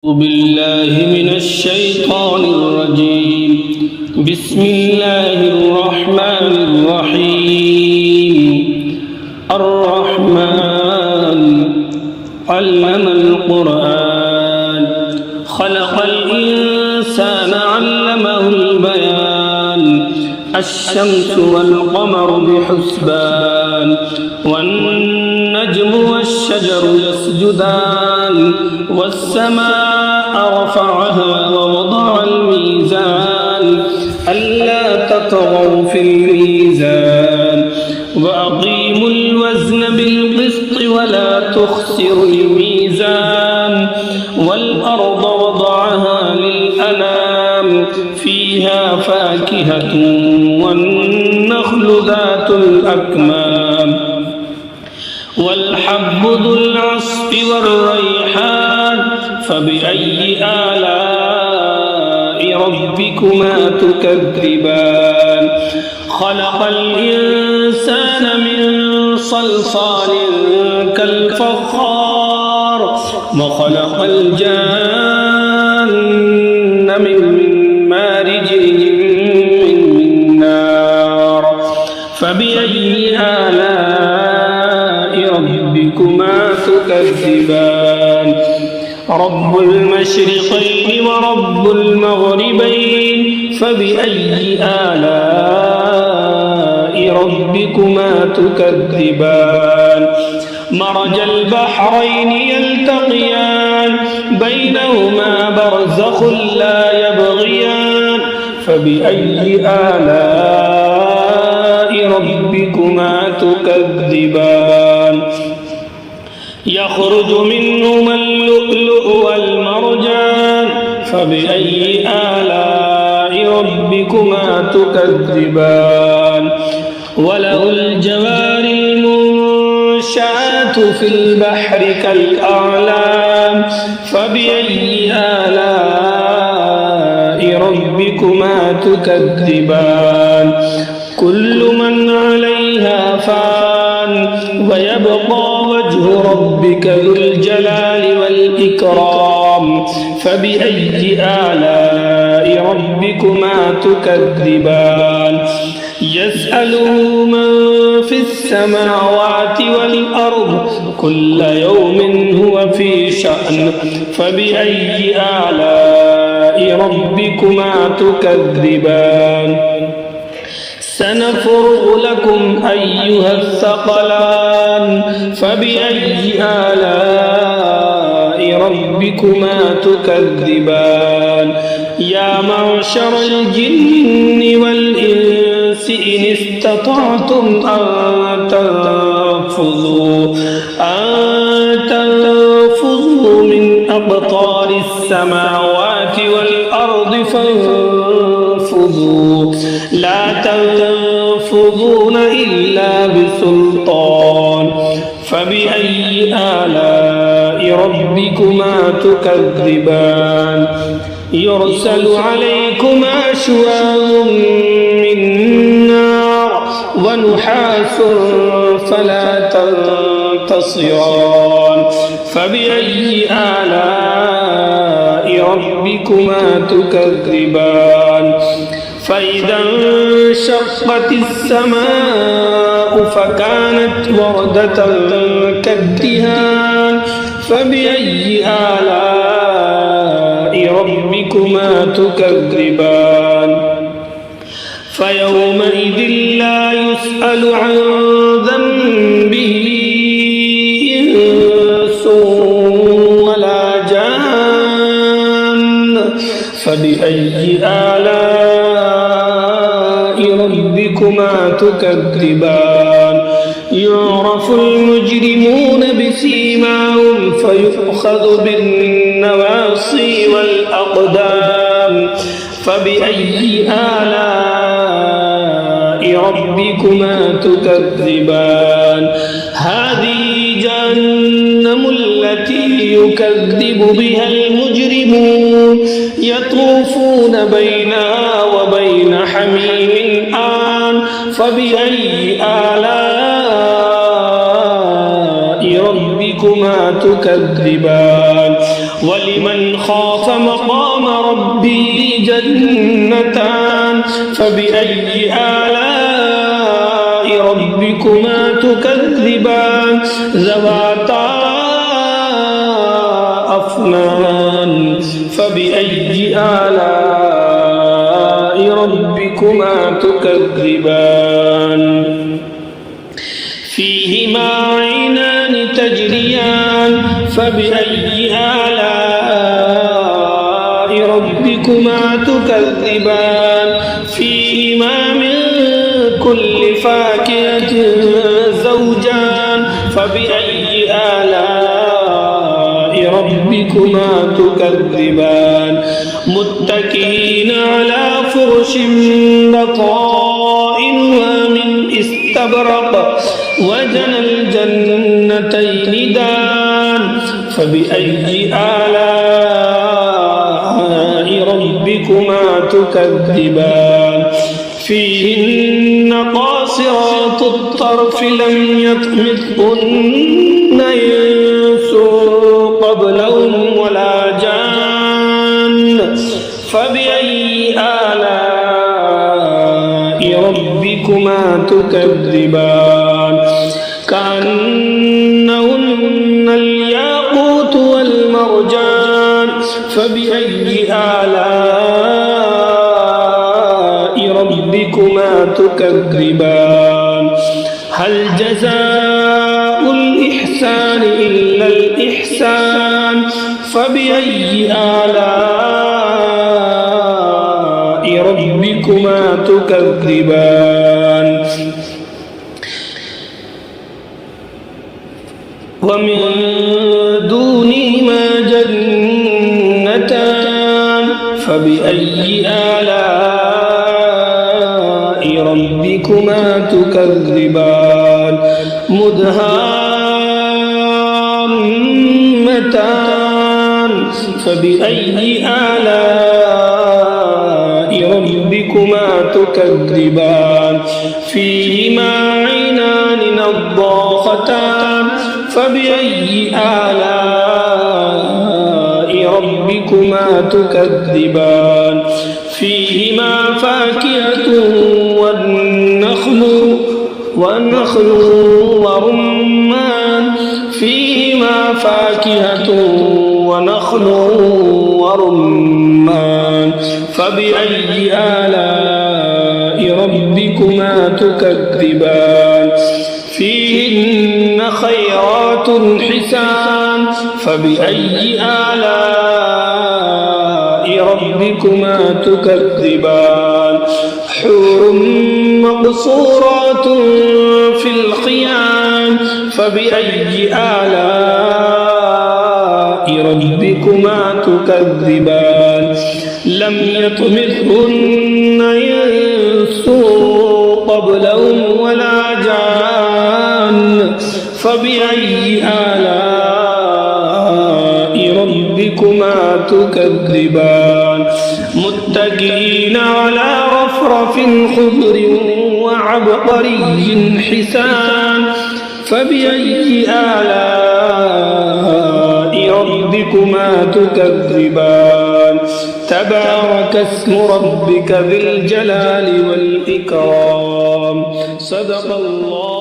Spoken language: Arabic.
بالله من الشيطان الرجيم. بسم الله الرحمن الرحيم. الرحمن علم القرآن خلق الإنسان علمه البيان. الشمس والقمر بحسبان والنجم والشجر يسجدان والسماء رفعها ووضع الميزان ألا تطغوا في الميزان وأقيموا الوزن بالقسط ولا تخسروا الميزان والأرض وضعها للأنام فيها فاكهة والنخل ذات الأكمام والحب ذو العصف والريحان فبأي آلاء ربكما تكذبان. خلق الإنسان من صلصال كالفخار وخلق الجان من مارج من نار فبأي آلاء ربكما تكذبان. رب المشرقين ورب المغربين فبأي آلاء ربكما تكذبان. مرج البحرين يلتقيان بينهما برزخ لا يبغيان فبأي آلاء ربكما تكذبان. يخرج منهما اللؤلؤ والمرجان فبأي آلاء ربكما تكذبان. وله الجوار المنشآت في البحر كالأعلام فبأي آلاء ربكما تكذبان. كل من عليها فان ويبقى وجه ربك ذو الجلال والإكرام فبأي آلاء ربكما تكذبان. يسأله من في السماوات والأرض كل يوم هو في شأن فبأي آلاء ربكما تكذبان. سنفرغ لكم أيها الثقلان فبأي آلاء ربكما تكذبان. يا معشر الجن والإنس إن استطعتم أن تنفذوا من أقطار السماوات والأرض فانفذوا لا تنفذون إلا بسلطان فبأي آلاء ربكما تكذبان. يرسل عليكما شواظ من نار ونحاس فلا تنتصران فبأي آلاء ربكما تكذبان. فإذا انشقت السماء فكانت وردة كالدهان فبأي آلاء ربكما تكذبان. فيومئذ لا يسأل عن ذنبه إنس ولا جان فبأي آلاء ربكما تكذبان. يعرف المجرمون بسيماهم فيؤخذ بالنواصي والأقدام فبأي آلاء ربكما تكذبان. هذه جهنم التي يكذب بها المجرمون يطوفون بينها وبين حميم آن فبأي آلاء ربكما تكذبان ولمن خاف مقام ربه جنتان فبأي آلاء ربكما تكذبان ذواتا أفنان فبأي آلاء ربكما تكذبان فيهما عينان تجريان فبأي آلاء ربكما تكذبان فيهما من كل فاكهة زوجان فبأي آلاء ربكما تكذبان متكئين على فرش بطائنها من استبرق وجنى الجنتين دان فبأي آلاء ربكما تكذبان فيهن قاصرات الطرف لم يطمثهن إنس قبلهم ولا جان فبأي آلاء ربكما تكذبان كأنهن الياقوت والمرجان فبأي آلاء ربكما تكذبان هل جزاء الإحسان إلا الإحسان فبأي آلاء ربكما تكذبان ومن دونهما جنتان فبأي آلاء ربكما تكذبان مدهامتان فبأي آلاء ربكما تكذبان فيهما عينان نضاختان فبأي آلاء ربكما تكذبان فيهما فاكهة والنخل ورمان فيهما فاكهة ونخل ورمان فبأي آلاء ربكما تكذبان فيهن خيرات حسان فبأي آلاء ربكما تكذبان حور مقصورات في الخيام فبأي آلاء ربكما تكذبان لم يطمثهن إنس قبلهم ولا جان فبأي آلاء ربكما تكذبان متكئين على رفرف خضر وعبقري حسان فبأي آلاء ربكما تكذبان تبارك اسم ربك ذي الجلال والإكرام صدق الله